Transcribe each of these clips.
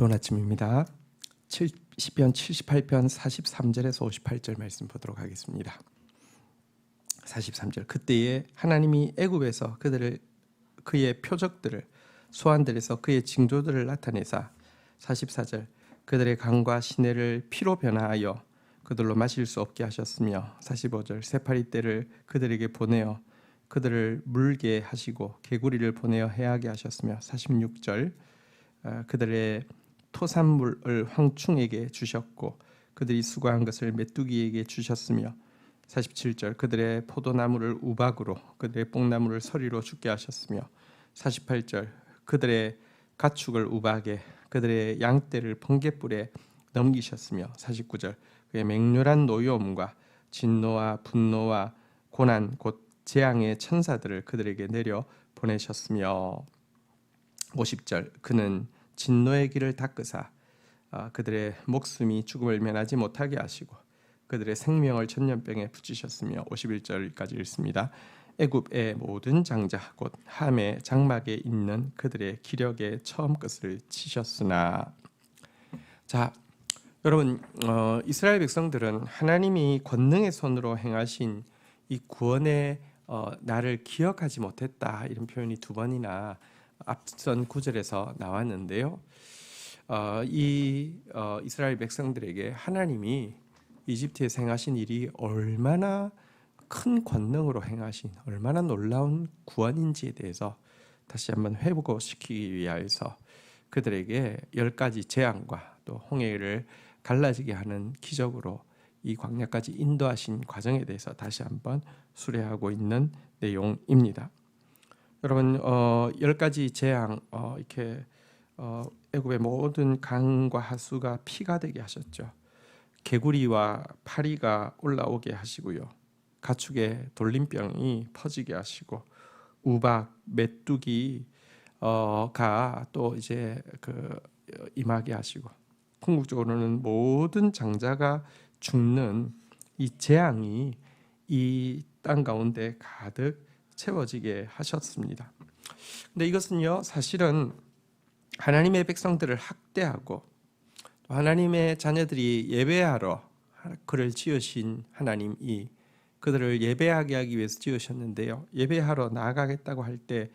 좋은 아침입니다. 시편 78편 43절에서 58절 말씀 보도록 하겠습니다. 43절 그때에 하나님이 애굽에서 그의 표적들을 소환들에서 그의 징조들을 나타내사 44절 그들의 강과 시내를 피로 변화하여 그들로 마실 수 없게 하셨으며 45절 새파리 떼를 그들에게 보내어 그들을 물게 하시고 개구리를 보내어 해하게 하셨으며 46절 그들의 토산물을 황충에게 주셨고 그들이 수고한 것을 메뚜기에게 주셨으며 47절 그들의 포도나무를 우박으로 그들의 뽕나무를 서리로 죽게 하셨으며 48절 그들의 가축을 우박에 그들의 양떼를 번갯불에 넘기셨으며 49절 그의 맹렬한 노여움과 진노와 분노와 고난 곧 재앙의 천사들을 그들에게 내려 보내셨으며 50절 그는 진노의 길을 닦으사 그들의 목숨이 죽음을 면하지 못하게 하시고 그들의 생명을 전염병에 붙이셨으며 51절까지 읽습니다. 애굽의 모든 장자 곧 함의 장막에 있는 그들의 기력의 처음 끝을 치셨으나. 자, 여러분 이스라엘 백성들은 하나님이 권능의 손으로 행하신 이 구원의 나를 기억하지 못했다 이런 표현이 두 번이나 앞선 구절에서 나왔는데요. 이스라엘 백성들에게 하나님이 이집트에서 행하신 일이 얼마나 큰 권능으로 행하신 얼마나 놀라운 구원인지에 대해서 다시 한번 회복시키기 위하여서 그들에게 10가지 재앙과 또 홍해를 갈라지게 하는 기적으로 이 광야까지 인도하신 과정에 대해서 다시 한번 수레하고 있는 내용입니다. 여러분 10가지 재앙 이렇게 애굽의 모든 강과 하수가 피가 되게 하셨죠. 개구리와 파리가 올라오게 하시고요. 가축의 돌림병이 퍼지게 하시고 우박, 메뚜기가 또 이제 임하게 하시고 궁극적으로는 모든 장자가 죽는 이 재앙이 이 땅 가운데 가득 채워지게 하셨습니다. 근데 이것은요 사실은 하나님의 백성들을 학대하고 또 하나님의 자녀들이 예배하러 그를 지으신 하나님이 그들을 예배하게 하기 위해서 지으셨는데요. 예배하러 나아가겠다고 할 때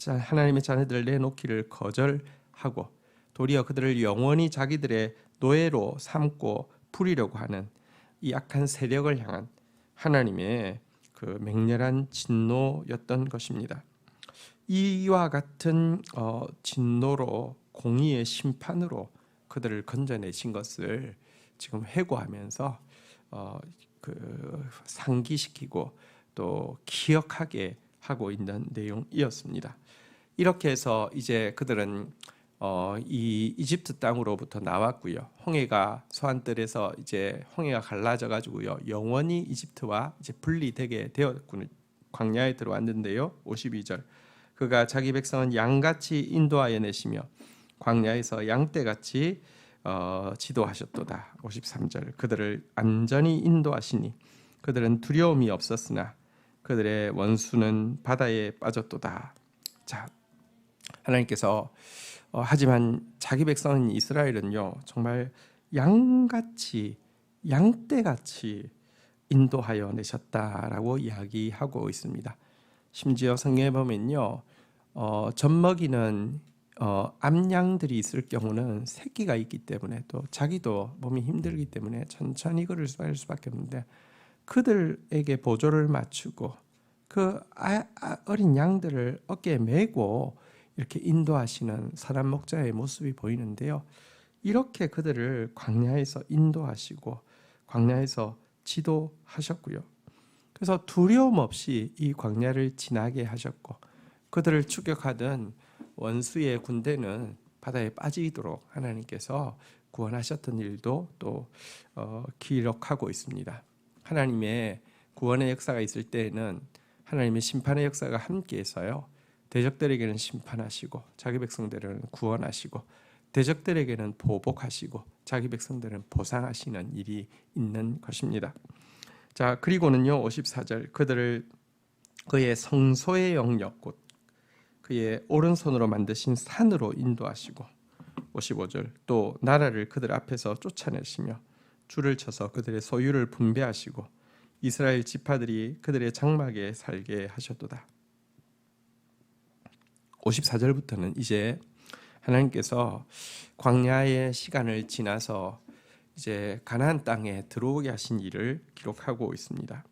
하나님의 자녀들을 내놓기를 거절하고 도리어 그들을 영원히 자기들의 노예로 삼고 부리려고 하는 이 악한 세력을 향한 하나님의 그 맹렬한 진노였던 것입니다. 이와 같은 진노로 공의의 심판으로 그들을 건져내신 것을 지금 회고하면서 상기시키고 또 기억하게 하고 있는 내용이었습니다. 이렇게 해서 이제 그들은 이 이집트 땅으로부터 나왔고요. 홍해가 소환뜰에서 이제 홍해가 갈라져 가지고요. 영원히 이집트와 이제 분리되게 되었군요. 광야에 들어왔는데요. 52절 그가 자기 백성은 양같이 인도하여 내시며 광야에서 양떼같이 지도하셨도다. 53절 그들을 안전히 인도하시니 그들은 두려움이 없었으나 그들의 원수는 바다에 빠졌도다. 자, 하나님께서 하지만 자기 백성인 이스라엘은요 정말 양같이 양떼같이 인도하여 내셨다라고 이야기하고 있습니다. 심지어 성경에 보면요 젖먹이는 암양들이 있을 경우는 새끼가 있기 때문에 또 자기도 몸이 힘들기 때문에 천천히 걸을 수밖에 없는데 그들에게 보조를 맞추고 그 어린 양들을 어깨에 메고 이렇게 인도하시는 선한 목자의 모습이 보이는데요. 이렇게 그들을 광야에서 인도하시고 광야에서 지도하셨고요. 그래서 두려움 없이 이 광야를 지나게 하셨고 그들을 추격하던 원수의 군대는 바다에 빠지도록 하나님께서 구원하셨던 일도 또 기록하고 있습니다. 하나님의 구원의 역사가 있을 때에는 하나님의 심판의 역사가 함께해서요. 대적들에게는 심판하시고 자기 백성들은 구원하시고 대적들에게는 보복하시고 자기 백성들은 보상하시는 일이 있는 것입니다. 자, 그리고는요 54절 그들을 그의 성소의 영역 곧 그의 오른손으로 만드신 산으로 인도하시고 55절 또 나라를 그들 앞에서 쫓아내시며 줄을 쳐서 그들의 소유를 분배하시고 이스라엘 지파들이 그들의 장막에 살게 하셨도다. 54절부터는 이제 하나님께서 광야의 시간을 지나서 이제 가나안 땅에 들어오게 하신 일을 기록하고 있습니다.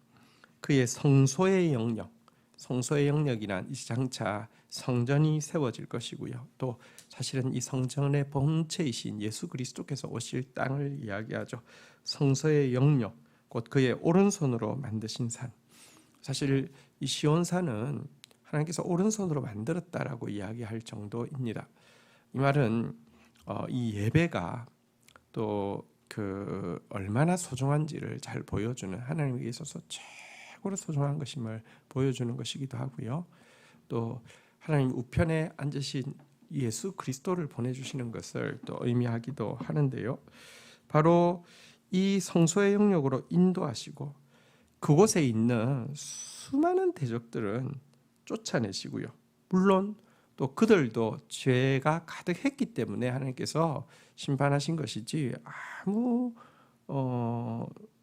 그의 성소의 영역, 성소의 영역이란 이제 장차 성전이 세워질 것이고요. 또 사실은 이 성전의 본체이신 예수 그리스도께서 오실 땅을 이야기하죠. 성소의 영역, 곧 그의 오른손으로 만드신 산. 사실 이 시온산은 하나님께서 오른손으로 만들었다라고 이야기할 정도입니다. 이 말은 이 예배가 또 그 얼마나 소중한지를 잘 보여주는, 하나님에게 있어서 최고로 소중한 것임을 보여주는 것이기도 하고요. 또 하나님 우편에 앉으신 예수 그리스도를 보내주시는 것을 또 의미하기도 하는데요. 바로 이 성소의 영역으로 인도하시고 그곳에 있는 수많은 대적들은 쫓아내시고요. 물론 또 그들도 죄가 가득했기 때문에 하나님께서 심판하신 것이지 아무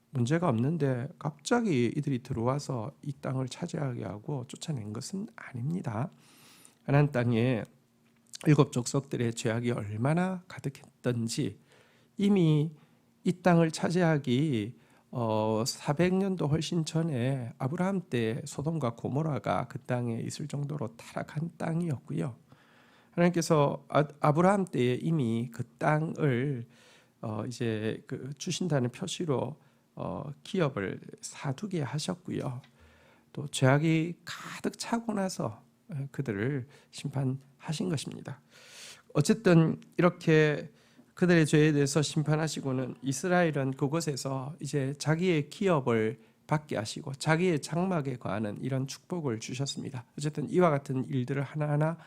문제가 없는데 갑자기 이들이 들어와서 이 땅을 차지하게 하고 쫓아낸 것은 아닙니다. 가나안 땅에 일곱 족속들의 죄악이 얼마나 가득했던지 이미 이 땅을 차지하기 400년도 훨씬 전에 아브라함 때 소돔과 고모라가 그 땅에 있을 정도로 타락한 땅이었고요. 하나님께서 아브라함 때에 이미 그 땅을 이제 주신다는 표시로 기업을 사두게 하셨고요. 또 죄악이 가득 차고 나서 그들을 심판하신 것입니다. 어쨌든 이렇게 그들의 죄에 대해서 심판하시고는 이스라엘은 그곳에서 이제 자기의 기업을 받게 하시고 자기의 장막에 거하는 이런 축복을 주셨습니다. 어쨌든 이와 같은 일들을 하나하나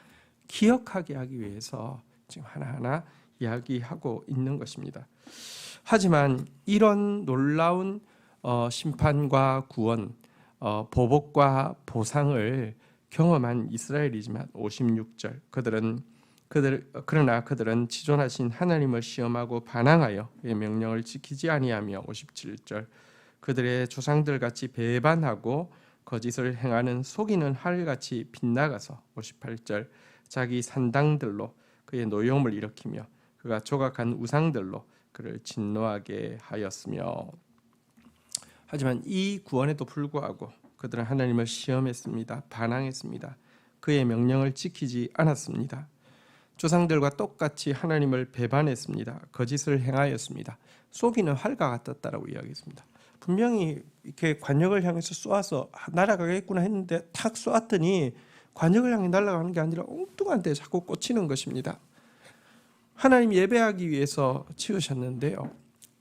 기억하게 하기 위해서 지금 하나하나 이야기하고 있는 것입니다. 하지만 이런 놀라운 심판과 구원, 보복과 보상을 경험한 이스라엘이지만 56절 그러나 그들은 지존하신 하나님을 시험하고 반항하여 그의 명령을 지키지 아니하며 57절 그들의 조상들 같이 배반하고 거짓을 행하는 속이는 활같이 빗나가서 58절 자기 산당들로 그의 노여움을 일으키며 그가 조각한 우상들로 그를 진노하게 하였으며. 하지만 이 구원에도 불구하고 그들은 하나님을 시험했습니다. 반항했습니다. 그의 명령을 지키지 않았습니다. 조상들과 똑같이 하나님을 배반했습니다. 거짓을 행하였습니다. 속이는 활과 같았다라고 이야기했습니다. 분명히 이렇게 관역을 향해서 쏘아서 날아가겠구나 했는데 탁 쏘았더니 관역을 향해 날아가는 게 아니라 엉뚱한 데 자꾸 꽂히는 것입니다. 하나님 예배하기 위해서 지으셨는데요.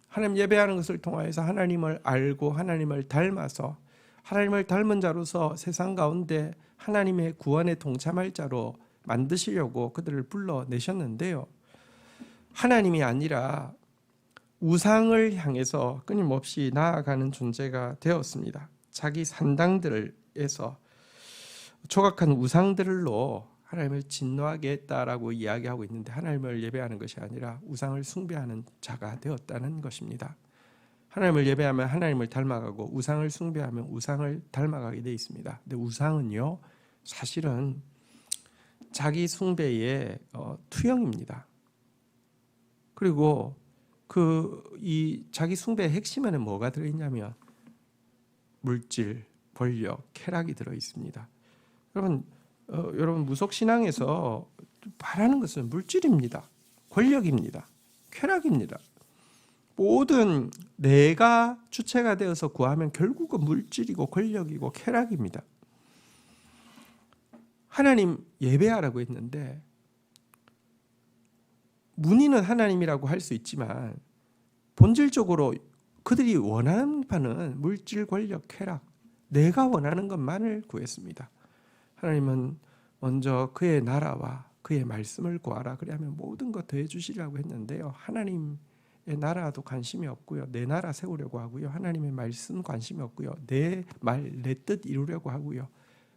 하나님 예배하는 것을 통하여서 하나님을 알고 하나님을 닮아서 하나님을 닮은 자로서 세상 가운데 하나님의 구원에 동참할 자로 만드시려고 그들을 불러내셨는데요. 하나님이 아니라 우상을 향해서 끊임없이 나아가는 존재가 되었습니다. 자기 산당들에서 조각한 우상들로 하나님을 진노하게 했다라고 이야기하고 있는데 하나님을 예배하는 것이 아니라 우상을 숭배하는 자가 되었다는 것입니다. 하나님을 예배하면 하나님을 닮아가고 우상을 숭배하면 우상을 닮아가게 되어 있습니다. 근데 우상은요 사실은 자기 숭배의 투영입니다. 그리고 이 자기 숭배의 핵심에는 뭐가 들어있냐면 물질, 권력, 쾌락이 들어 있습니다. 여러분 무속 신앙에서 바라는 것은 물질입니다. 권력입니다. 쾌락입니다. 모든 내가 주체가 되어서 구하면 결국은 물질이고 권력이고 쾌락입니다. 하나님 예배하라고 했는데 문의는 하나님이라고 할 수 있지만 본질적으로 그들이 원하는 바는 물질, 권력, 쾌락, 내가 원하는 것만을 구했습니다. 하나님은 먼저 그의 나라와 그의 말씀을 구하라 그러면 모든 것 더해 주시라고 했는데요. 하나님의 나라도 관심이 없고요. 내 나라 세우려고 하고요. 하나님의 말씀 관심이 없고요. 내 말, 내 뜻 이루려고 하고요.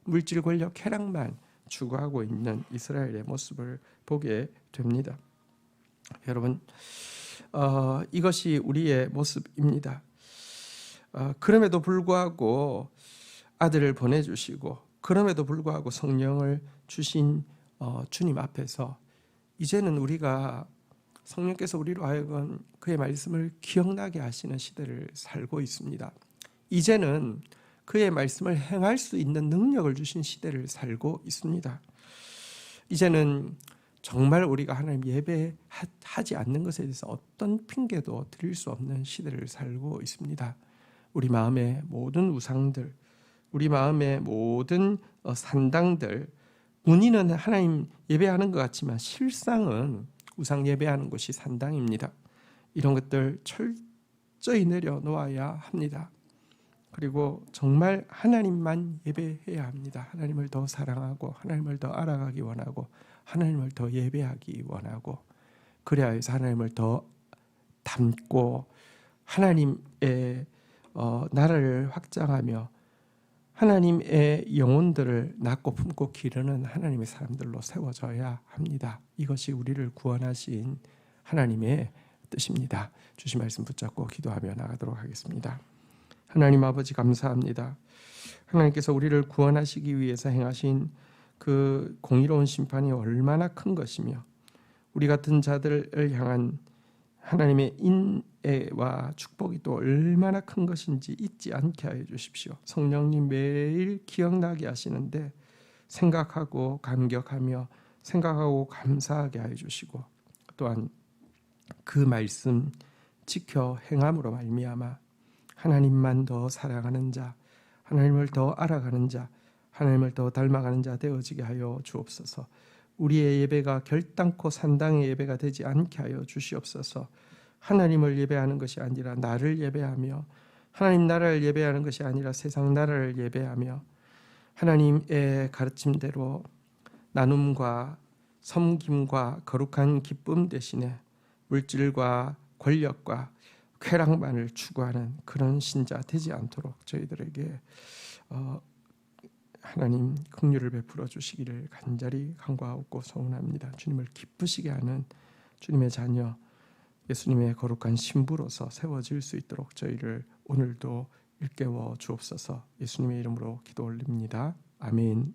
물질, 권력, 쾌락만 추구하고 있는 이스라엘의 모습을 보게 됩니다. 여러분, 이것이 우리의 모습입니다. 그럼에도 불구하고 아들을 보내주시고 그럼에도 불구하고 성령을 주신 주님 앞에서 이제는 우리가 성령께서 우리로 하여금 그의 말씀을 기억나게 하시는 시대를 살고 있습니다. 이제는 그의 말씀을 행할 수 있는 능력을 주신 시대를 살고 있습니다. 이제는 정말 우리가 하나님 예배하지 않는 것에 대해서 어떤 핑계도 드릴 수 없는 시대를 살고 있습니다. 우리 마음의 모든 우상들, 우리 마음의 모든 산당들, 문의는 하나님 예배하는 것 같지만 실상은 우상 예배하는 곳이 산당입니다. 이런 것들 철저히 내려놓아야 합니다. 그리고 정말 하나님만 예배해야 합니다. 하나님을 더 사랑하고 하나님을 더 알아가기 원하고 하나님을 더 예배하기 원하고 그래야 해서 하나님을 더 닮고 하나님의 나라를 확장하며 하나님의 영혼들을 낳고 품고 기르는 하나님의 사람들로 세워져야 합니다. 이것이 우리를 구원하신 하나님의 뜻입니다. 주신 말씀 붙잡고 기도하며 나가도록 하겠습니다. 하나님 아버지 감사합니다. 하나님께서 우리를 구원하시기 위해서 행하신 그 공의로운 심판이 얼마나 큰 것이며 우리 같은 자들을 향한 하나님의 인애와 축복이 또 얼마나 큰 것인지 잊지 않게 하여 주십시오. 성령님 매일 기억나게 하시는데 생각하고 감격하며 생각하고 감사하게 하여 주시고 또한 그 말씀 지켜 행함으로 말미암아 하나님만 더 사랑하는 자, 하나님을 더 알아가는 자, 하나님을 더 닮아가는 자 되어지게 하여 주옵소서. 우리의 예배가 결단코 산당의 예배가 되지 않게 하여 주시옵소서. 하나님을 예배하는 것이 아니라 나를 예배하며 하나님 나라를 예배하는 것이 아니라 세상 나라를 예배하며 하나님의 가르침대로 나눔과 섬김과 거룩한 기쁨 대신에 물질과 권력과 쾌락만을 추구하는 그런 신자 되지 않도록 저희들에게 하나님 긍휼을 베풀어 주시기를 간절히 간구하고 소원합니다. 주님을 기쁘시게 하는 주님의 자녀 예수님의 거룩한 신부로서 세워질 수 있도록 저희를 오늘도 일깨워 주옵소서. 예수님의 이름으로 기도 올립니다. 아멘.